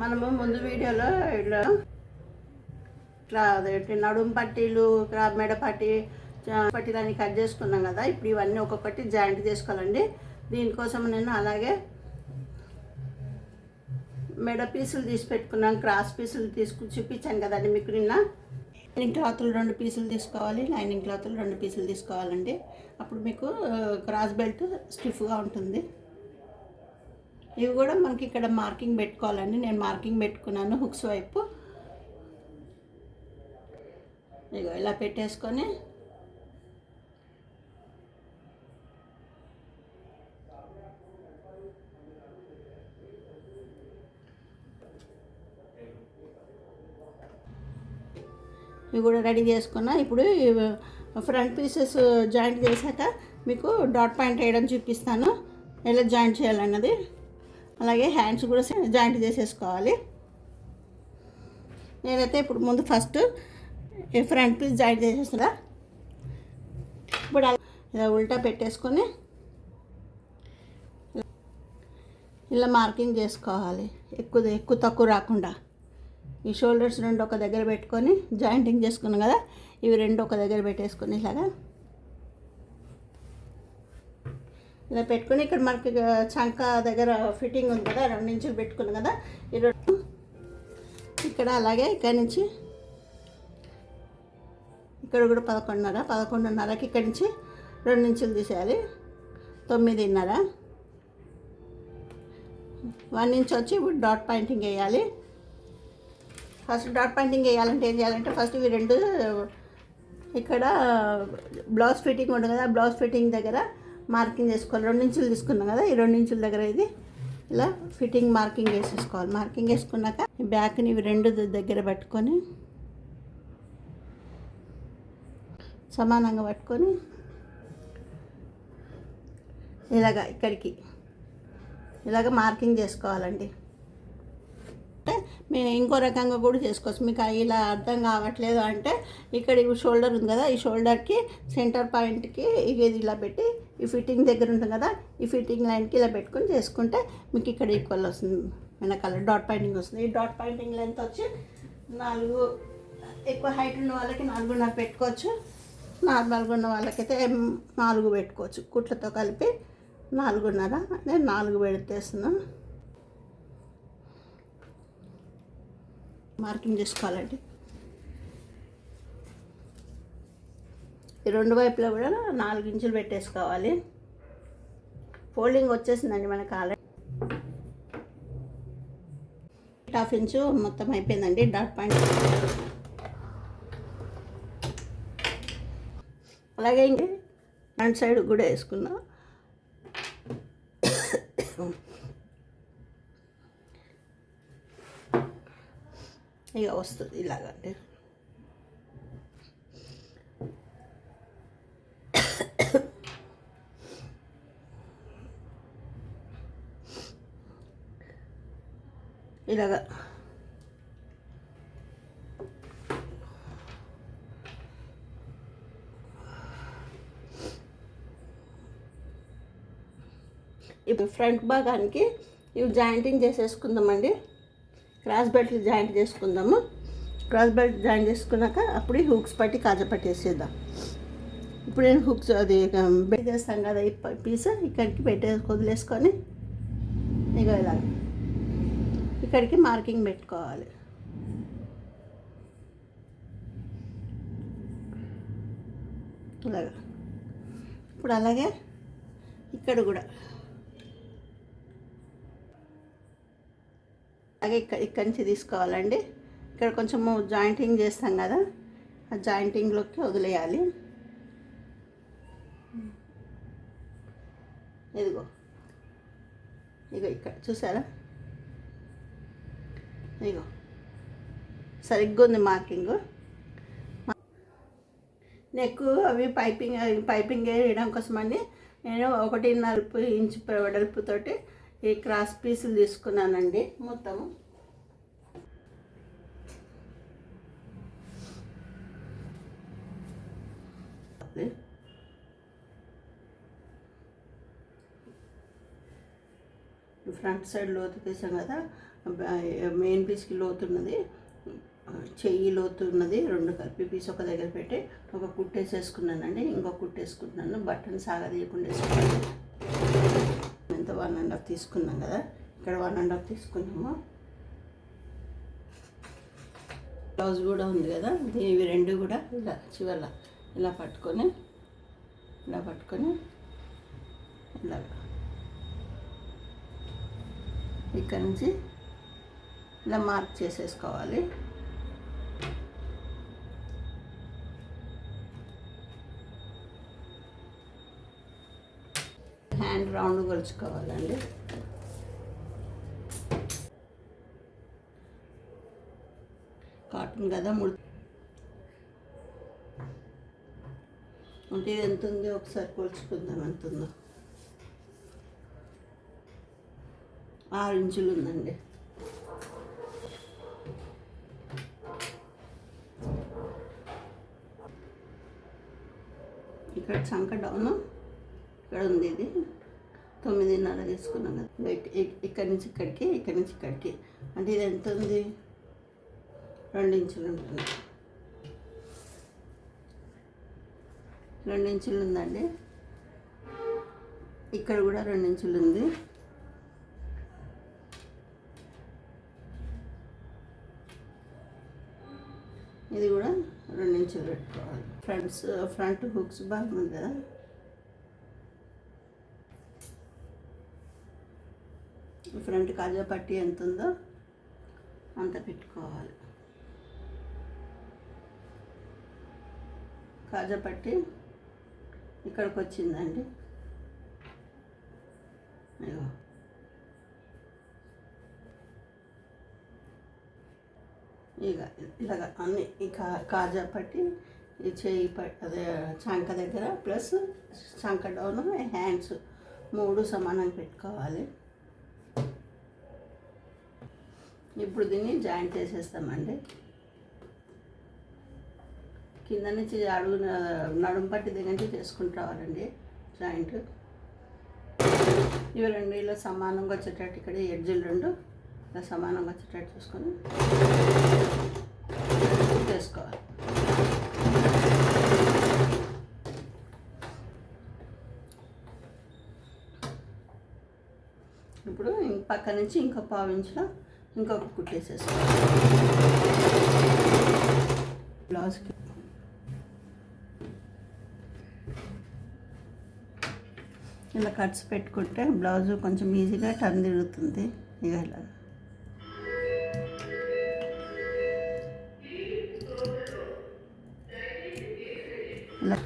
మనము ముందు వీడియోలో ఇట్లా అదేంటి నడుము పట్టీలు మెడ పట్టీలని కట్ చేసుకున్నాం కదా. ఇప్పుడు ఇవన్నీ ఒక్కొక్కటి జాయింట్ చేసుకోవాలండి. దీనికోసం నేను అలాగే మెడ పీసులు తీసి పెట్టుకున్నాను. క్రాస్ పీసులు చూపించాను కదండి మీకు నిన్న. లైనింగ్ క్లాతులు 2 పీసులు తీసుకోవాలి. లైనింగ్ క్లాతులు 2 పీసులు తీసుకోవాలండి. అప్పుడు మీకు క్రాస్ బెల్ట్ స్టిఫ్గా ఉంటుంది. ఇవి కూడా మనకి ఇక్కడ మార్కింగ్ పెట్టుకోవాలండి. నేను మార్కింగ్ పెట్టుకున్నాను హుక్స్ వైపు. ఇగో ఇలా పెట్టేసుకొని ఇవి కూడా రెడీ చేసుకున్నా. ఇప్పుడు ఫ్రంట్ పీసెస్ జాయింట్ చేశాక మీకు డాట్ పాయింట్ వేయడం చూపిస్తాను, ఎలా జాయింట్ చేయాలన్నది. అలాగే హ్యాండ్స్ కూడా జాయింట్ చేసేసుకోవాలి. నేనైతే ఇప్పుడు ముందు ఫస్ట్ ఫ్రంట్ పీస్ జాయింట్ చేసేస్తా. ఇప్పుడు ఇలా ఉల్టా పెట్టేసుకొని ఇలా మార్కింగ్ చేసుకోవాలి, ఎక్కువ తక్కువ రాకుండా. ఈ షోల్డర్స్ 2 ఒక దగ్గర పెట్టుకొని జాయింటింగ్ చేసుకున్నాం కదా, ఇవి 2 ఒక దగ్గర పెట్టేసుకొని ఇలా పెట్టుకొని ఇక్కడ మనకి చంక దగ్గర ఫిట్టింగ్ ఉంది కదా, 2 ఇంచులు పెట్టుకున్నాం కదా. ఈ 2 ఇక్కడ అలాగే ఇక్కడ నుంచి ఇక్కడ కూడా 11.5కి ఇక్కడ నుంచి 2 ఇంచులు తీసేయాలి. 9.5. 1 ఇంచ్ వచ్చి ఇప్పుడు డాట్ పాయింటింగ్ వేయాలి. ఫస్ట్ డాట్ పాయింటింగ్ వేయాలంటే ఏం చేయాలంటే ఫస్ట్ ఇవి 2 ఇక్కడ బ్లౌజ్ ఫిట్టింగ్ ఉంటుంది కదా, బ్లౌజ్ ఫిట్టింగ్ దగ్గర మార్కింగ్ చేసుకోవాలి. 2 ఇంచులు తీసుకున్నాం కదా, ఈ 2 ఇంచుల దగ్గర ఇది ఇలా ఫిట్టింగ్ మార్కింగ్ వేసేసుకోవాలి. మార్కింగ్ వేసుకున్నాక ఈ బ్యాక్ని ఇవి 2 దగ్గర పట్టుకొని సమానంగా పట్టుకొని ఇక్కడికి మార్కింగ్ చేసుకోవాలండి. అంటే మేము ఇంకో రకంగా కూడా చేసుకోవచ్చు. మీకు ఇలా అర్థం కావట్లేదు అంటే ఇక్కడ షోల్డర్ ఉంది కదా, ఈ షోల్డర్కి సెంటర్ పాయింట్కి ఇది ఇలా పెట్టి ఈ ఫిట్టింగ్ దగ్గర ఉంటుంది కదా, ఈ ఫిట్టింగ్ లైన్కి ఇలా పెట్టుకొని చేసుకుంటే మీకు ఇక్కడ ఈక్వల్ వస్తుంది. వెనకాల డాట్ పాయింటింగ్ వస్తుంది. ఈ డాట్ పాయింటింగ్ లెంత్ వచ్చి 4. ఎక్కువ హైట్ ఉన్న వాళ్ళకి 4.5 పెట్టుకోవచ్చు. నార్మల్గా ఉన్న వాళ్ళకైతే 4 పెట్టుకోవచ్చు. కుట్లతో కలిపి 4.5. నేను 4 పెడితేస్తున్నాను. మార్కింగ్ చేసుకోవాలండి. ఈ 2 వైపులా కూడా 4 ఇంచులు పెట్టేసుకోవాలి. ఫోల్డింగ్ వచ్చేసిందండి మనకు ఆల్రెడీ. 1/2 ఇంచు మొత్తం అయిపోయిందండి డాట్ పాయింట్. అలాగే ఇంక ఫ్రంట్ సైడ్ కూడా వేసుకున్నా. ఇక వస్తుంది ఇలాగంటే. ఇలాగా ఇప్పుడు ఫ్రంట్ భాగానికి ఇవి జాయింటింగ్ చేసేసుకుందామండి. క్రాస్ బెల్ట్లు జాయింట్ చేసుకుందాము. క్రాస్ బెల్ట్ జాయింట్ చేసుకున్నాక అప్పుడు హుక్స్ పట్టి కాజపట్టి వేసేద్దాం. ఇప్పుడు నేను హుక్స్ అది బెల్ట్ చేస్తాం కదా, ఈ పీస్ ఇక్కడికి వదిలేసుకొని ఇలా ఇక్కడికి మార్కింగ్ పెట్టుకోవాలి. ఇలాగా ఇప్పుడు అలాగే ఇక్కడ కూడా అలాగే ఇక్కడి నుంచి తీసుకోవాలండి. ఇక్కడ కొంచెము జాయింటింగ్ చేస్తాం కదా, ఆ జాయింటింగ్లోకి వదిలేయాలి. ఇదిగో ఇక్కడ చూసారా, ఇదిగో సరిగ్గా ఉంది మార్కింగ్. నెక్ అవి పైపింగ్ వేయడం కోసమని నేను 1.5 ఇంచు వెడల్పుతోటి ఈ క్రాస్ పీసులు తీసుకున్నానండి మొత్తము. ఫ్రంట్ సైడ్ లోతు తీసాం కదా, మెయిన్ పీస్కి లోతున్నది, చెయ్యి లోతున్నది 2 కలిపి పీస్ ఒక దగ్గర పెట్టి ఒక కుట్టేసేసుకున్నానండి. ఇంకొక కుట్టేసుకుంటున్నాను. బట్టను సాగదీయకుండా వేసుకోవాలి. ఎంత 1.5 తీసుకున్నాం కదా, ఇక్కడ 1.5 తీసుకున్నాము. బ్లౌజ్ కూడా ఉంది కదా, ఇవి 2 కూడా ఇలా చివర ఇలా పట్టుకొని ఇలాగా ఇక్కడ నుంచి ఇలా మార్క్ చేసేసుకోవాలి. Hand round కొలుచుకోవాలండి. కాటన్ కదా అంటే ఇది ఎంత ఉందో ఒకసారి కొలుచుకుందాం. ఎంత ఉందో 6 ఇంచులు ఉందండి. ఇక్కడ చంక డౌను ఇక్కడ ఉంది. ఇది 9.5 తీసుకున్నాం కదా. ఇక్కడి నుంచి ఇక్కడికి, ఇక్కడి నుంచి ఇక్కడికి అంటే ఇది ఎంత ఉంది, 2 ఇంచులు ఉంటుంది. 2 ఇంచులు ఉందండి. ఇక్కడ కూడా 2 ఇంచులు ఉంది. ఇది కూడా 2 ఇంచులు పెట్టుకోవాలి. ఫ్రంట్ హుక్స్ భాగం ఉంది కదా, ఫ్రంట్ కాజా పట్టి ఎంత ఉందో అంత పెట్టుకోవాలి. కాజా పట్టి ఇక్కడికి వచ్చిందండి. అయ్యో ఇలాగ అన్ని ఈ కాజా పట్టి ఈ చేయి అదే చంక దగ్గర ప్లస్ చంక డౌన్ హ్యాండ్స్ 3 సమానంగా పెట్టుకోవాలి. ఇప్పుడు దీన్ని జాయింట్ చేసేస్తామండి. కింద నుంచి అడుగు నడుము పట్టి దగ్గర నుంచి చేసుకుంటూ రావాలండి జాయింట్. ఇవి 2 ఇలా సమానంగా వచ్చేటట్టు, ఇక్కడ ఎడ్జులు 2 ఇలా సమానంగా వచ్చేటట్టు చూసుకొని చేసుకోవాలి. ఇప్పుడు పక్క నుంచి ఇంకో 1/2 ఇంచులో ఇంకొక కుట్టేసేసుకోవాలి. బ్లౌజ్కి ఇలా కట్స్ పెట్టుకుంటే బ్లౌజ్ కొంచెం ఈజీగా టర్న్ తిరుగుతుంది. ఇక ఇలా